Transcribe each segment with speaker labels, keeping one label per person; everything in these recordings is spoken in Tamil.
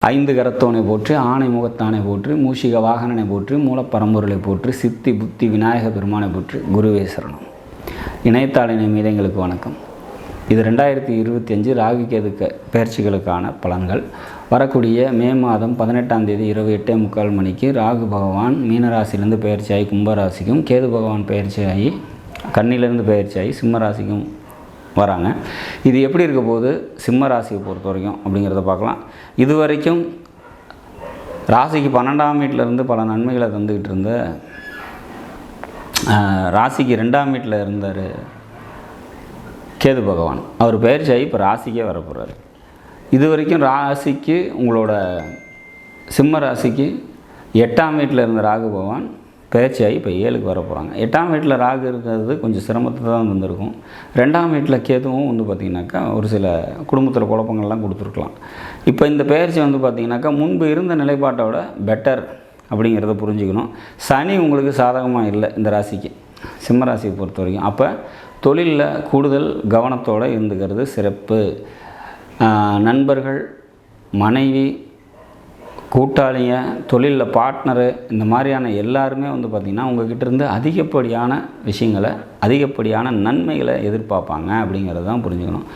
Speaker 1: ஐந்து கரத்தோனை போற்றி, ஆணை முகத்தானை போற்றி, மூஷிக வாகனனை போற்றி, மூலப்பரம்பொருளை போற்றி, சித்தி புத்தி விநாயக பெருமானை போற்றி, குருவே சரணம். இணையத்தாளினை மீதங்களுக்கு வணக்கம். இது 2025 ராகு கேது பயிற்சிகளுக்கான பலன்கள். வரக்கூடிய மே மாதம் 18ஆம் தேதி இரவு 8:45 மணிக்கு ராகு பகவான் மீனராசிலிருந்து பயிற்சியாகி கும்பராசிக்கும், கேது பகவான் பயிற்சியாகி கன்னியிலிருந்து பயிற்சியாகி சிம்மராசிக்கும் வராங்க. இது எப்படி இருக்க போது சிம்ம ராசியை பொறுத்த வரைக்கும் அப்படிங்கிறத பார்க்கலாம். இது வரைக்கும் ராசிக்கு 12ஆம் வீட்டிலேருந்து பல நன்மைகளை தந்துக்கிட்டு இருந்த ராசிக்கு 2ஆம் வீட்டில் இருந்தார் கேது பகவான். அவர் பயிற்சியாகி இப்போ ராசிக்கே வரப்போகிறார். இது வரைக்கும் ராசிக்கு உங்களோட சிம்ம ராசிக்கு 8ஆம் வீட்டில் இருந்த ராகு பகவான் பயிற்சியாகி இப்போ 7க்கு வர போகிறாங்க. 8ஆம் வீட்டில் ராகு இருக்கிறது கொஞ்சம் சிரமத்தை தான் வந்திருக்கும். 2ஆம் வீட்டில் கேதுவும் பார்த்திங்கனாக்கா ஒரு சில குடும்பத்தில் குழப்பங்கள்லாம் கொடுத்துருக்கலாம். இப்போ இந்த பயிற்சி பார்த்திங்கனாக்கா முன்பு இருந்த நிலைப்பாட்டோட பெட்டர் அப்படிங்கிறத புரிஞ்சுக்கணும். சனி உங்களுக்கு சாதகமாக இல்லை இந்த ராசிக்கு, சிம்ம ராசியை பொறுத்த வரைக்கும். அப்போ தொழிலில் கூடுதல் கவனத்தோடு இருந்துக்கிறது சிறப்பு. நண்பர்கள், மனைவி, கூட்டாளிங்க, தொழிலில் பார்ட்னரு, இந்த மாதிரியான எல்லாருமே பார்த்திங்கன்னா உங்கள்கிட்டருந்து அதிகப்படியான விஷயங்களை, அதிகப்படியான நன்மைகளை எதிர்பார்ப்பாங்க அப்படிங்கிறது தான் புரிஞ்சுக்கணும்.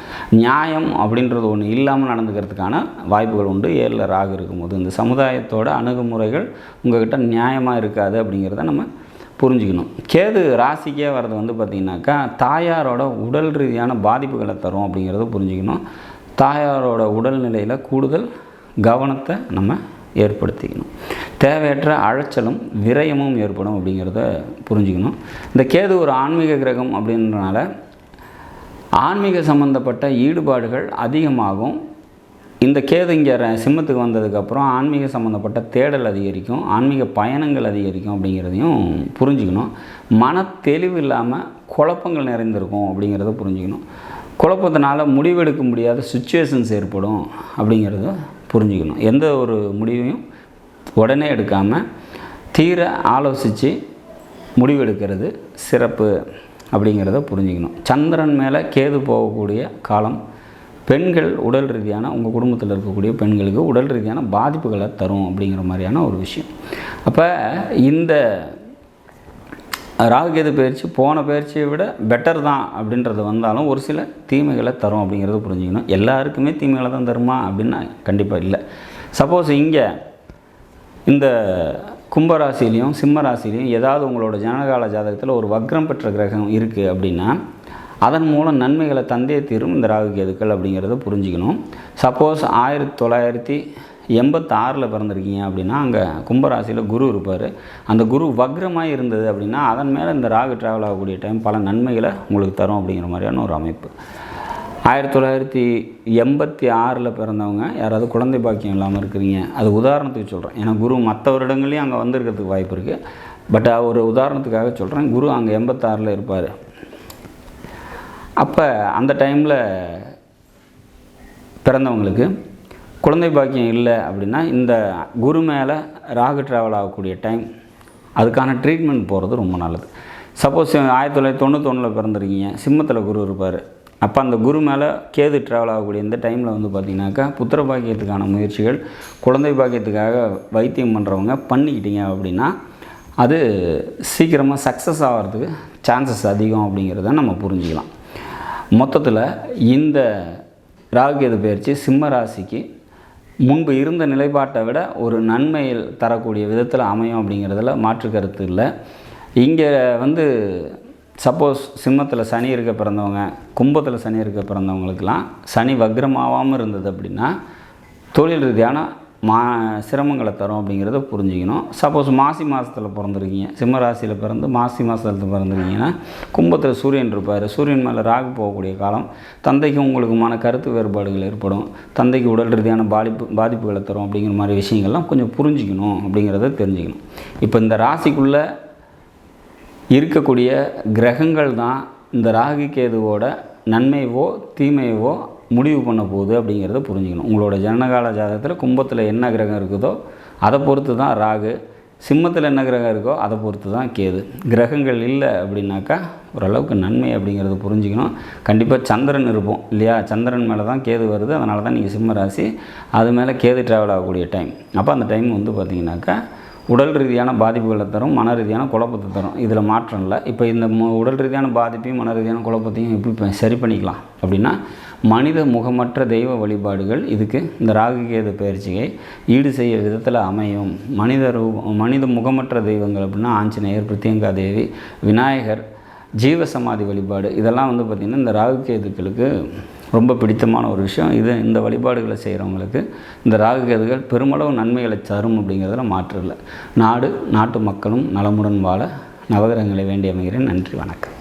Speaker 1: நியாயம் அப்படின்றது ஒன்று இல்லாமல் நடந்துக்கிறதுக்கான வாய்ப்புகள் உண்டு. 7ல் ராகு இருக்கும்போது இந்த சமுதாயத்தோட அணுகுமுறைகள் உங்கள்கிட்ட நியாயமாக இருக்காது அப்படிங்கிறத நம்ம புரிஞ்சுக்கணும். கேது ராசிக்கே வர்றது பார்த்திங்கனாக்கா தாயாரோட உடல் ரீதியான பாதிப்புகளை தரும் அப்படிங்கிறத புரிஞ்சுக்கணும். தாயாரோட உடல்நிலையில் கூடுதல் கவனத்தை நம்ம ஏற்படுத்திக்கணும். தேவையற்ற அழைச்சலும் விரயமும் ஏற்படும் அப்படிங்கிறத புரிஞ்சுக்கணும். இந்த கேது ஒரு ஆன்மீக கிரகம் அப்படின்றனால ஆன்மீக சம்பந்தப்பட்ட ஈடுபாடுகள் அதிகமாகும். இந்த கேது இங்கே சிம்மத்துக்கு வந்ததுக்கப்புறம் ஆன்மீக சம்மந்தப்பட்ட தேடல் அதிகரிக்கும், ஆன்மீக பயணங்கள் அதிகரிக்கும் அப்படிங்கிறதையும் புரிஞ்சுக்கணும். மன தெளிவு இல்லாமல் குழப்பங்கள் நிறைந்திருக்கும் அப்படிங்கிறத புரிஞ்சுக்கணும். குழப்பத்தினால முடிவெடுக்க முடியாத சுச்சுவேஷன்ஸ் ஏற்படும் அப்படிங்கிறத புரிஞ்சுக்கணும். எந்த ஒரு முடிவையும் உடனே எடுக்காமல் தீர ஆலோசித்து முடிவெடுக்கிறது சிறப்பு அப்படிங்கிறத புரிஞ்சுக்கணும். சந்திரன் மேலே கேது போகக்கூடிய காலம் பெண்கள் உடல் ரீதியான, உங்கள் குடும்பத்தில் இருக்கக்கூடிய பெண்களுக்கு உடல் ரீதியான பாதிப்புகளை தரும் அப்படிங்கிற மாதிரியான ஒரு விஷயம். அப்போ இந்த ராகுகேது பயிற்சி போன பயிற்சியை விட பெட்டர் தான் அப்படின்றது வந்தாலும் ஒரு சில தீமைகளை தரும் அப்படிங்கிறத புரிஞ்சுக்கணும். எல்லாருக்குமே தீமைகளை தான் தருமா அப்படின்னா கண்டிப்பாக இல்லை. சப்போஸ் இங்கே இந்த கும்பராசிலையும் சிம்ம ராசிலையும் ஏதாவது உங்களோட ஜனகால ஜாதகத்தில் ஒரு வக்ரம் பெற்ற கிரகம் இருக்குது அப்படின்னா அதன் மூலம் நன்மைகளை தந்தே தீரும் இந்த ராகுகேதுக்கள் அப்படிங்கிறத புரிஞ்சுக்கணும். சப்போஸ் 1986 பிறந்திருக்கீங்க அப்படின்னா அங்கே கும்பராசியில் குரு இருப்பார். அந்த குரு வக்ரமாக இருந்தது அப்படின்னா அதன் மேலே இந்த ராகு ட்ராவல் ஆகக்கூடிய டைம் பல நன்மைகளை உங்களுக்கு தரும் அப்படிங்கிற மாதிரியான ஒரு அமைப்பு. 1986 பிறந்தவங்க யாராவது குழந்தை பாக்கியம் இல்லாமல் இருக்கிறீங்க, அது உதாரணத்துக்கு சொல்கிறேன். ஏன்னா குரு மற்ற வருடங்களையும் அங்கே வந்திருக்கிறதுக்கு வாய்ப்பு இருக்குது. பட் ஒரு உதாரணத்துக்காக சொல்கிறேன். குரு அங்கே 86 இருப்பார். அப்போ அந்த டைமில் பிறந்தவங்களுக்கு குழந்தை பாக்கியம் இல்லை அப்படின்னா இந்த குரு மேலே ராகு ட்ராவல் ஆகக்கூடிய டைம் அதுக்கான ட்ரீட்மெண்ட் போகிறது ரொம்ப நல்லது. சப்போஸ் 1991 பிறந்திருக்கீங்க, சிம்மத்தில் குரு இருப்பார். அப்போ அந்த குரு மேலே கேது ட்ராவல் ஆகக்கூடிய இந்த டைமில் பார்த்திங்கனாக்கா புத்திர பாக்கியத்துக்கான முயற்சிகள், குழந்தை பாக்கியத்துக்காக வைத்தியம் பண்ணுறவங்க பண்ணிக்கிட்டீங்க அப்படின்னா அது சீக்கிரமாக சக்ஸஸ் ஆகிறதுக்கு சான்சஸ் அதிகம் அப்படிங்கிறத நம்ம புரிஞ்சுக்கலாம். மொத்தத்தில் இந்த ராகுகேது பயிற்சி சிம்ம ராசிக்கு முன்பு இருந்த நிலைப்பாட்டை விட ஒரு நன்மையில் தரக்கூடிய விதத்தில் அமையும் அப்படிங்கிறதுல மாற்று கருத்து இல்லை. இங்கே சப்போஸ் சிம்மத்தில் சனி இருக்க பிறந்தவங்க, கும்பத்தில் சனி இருக்க பிறந்தவங்களுக்கெல்லாம் சனி வக்ரமாகாமல் இருந்தது அப்படின்னா தொழில் ரீதியான சிரமங்களை தரும் அப்படிங்கிறத புரிஞ்சுக்கணும். சப்போஸ் மாசி மாதத்தில் பிறந்திருக்கீங்க, சிம்ம ராசியில் பிறந்து மாசி மாதத்தில் பிறந்திருக்கீங்கன்னா கும்பத்தில் சூரியன் இருப்பார். சூரியன் மேலே ராகு போகக்கூடிய காலம் தந்தைக்கு உங்களுக்குமான கருத்து வேறுபாடுகள் ஏற்படும், தந்தைக்கு உடல் ரீதியான பாதிப்புகளை தரும் அப்படிங்கிற மாதிரி விஷயங்கள்லாம் கொஞ்சம் புரிஞ்சுக்கணும் அப்படிங்கிறத தெரிஞ்சுக்கணும். இப்போ இந்த ராசிக்குள்ளே இருக்கக்கூடிய கிரகங்கள் தான் இந்த ராகு கேதுவோட நன்மையவோ தீமையவோ முடிவு பண்ண போகுது அப்படிங்கிறத புரிஞ்சுக்கணும். உங்களோட ஜனகால ஜாதகத்தில் கும்பத்தில் என்ன கிரகம் இருக்குதோ அதை பொறுத்து தான் ராகு, சிம்மத்தில் என்ன கிரகம் இருக்கோ அதை பொறுத்து தான் கேது. கிரகங்கள் இல்லை அப்படின்னாக்கா ஓரளவுக்கு நன்மை அப்படிங்கிறது புரிஞ்சுக்கணும். கண்டிப்பாக சந்திரன் இருப்போம் இல்லையா, சந்திரன் மேலே தான் கேது வருது. அதனால தான் நீங்கள் சிம்ம ராசி, அது மேலே கேது ட்ராவல் ஆகக்கூடிய டைம். அப்போ அந்த டைம் வந்து பார்த்திங்கனாக்கா உடல் ரீதியான பாதிப்புகளை தரும், மன ரீதியான குழப்பத்தை தரும். இதில் மாற்றம் இல்லை. இப்போ இந்த உடல் ரீதியான பாதிப்பையும் மன ரீதியான குழப்பத்தையும் எப்படி சரி பண்ணிக்கலாம் அப்படின்னா, மனித முகமற்ற தெய்வ வழிபாடுகள் இதுக்கு இந்த ராகு கேது பயிற்சியை ஈடு செய்ய விதத்தில் அமையும். மனித முகமற்ற தெய்வங்கள் அப்படின்னா ஆஞ்சநேயர், பிரித்யங்கா தேவி, விநாயகர், ஜீவசமாதி வழிபாடு, இதெல்லாம் வந்து பார்த்திங்கன்னா இந்த ராகு கேதுக்களுக்கு ரொம்ப பிடித்தமான ஒரு விஷயம். இந்த வழிபாடுகளை செய்கிறவங்களுக்கு இந்த ராகு கேதுகள் பெருமளவு நன்மைகளை தரும் அப்படிங்கிறதுல மாற்று இல்லை. நாட்டு மக்களும் நலமுடன் வாழ நவகிரகங்களை வேண்டி அமைகிறேன். நன்றி, வணக்கம்.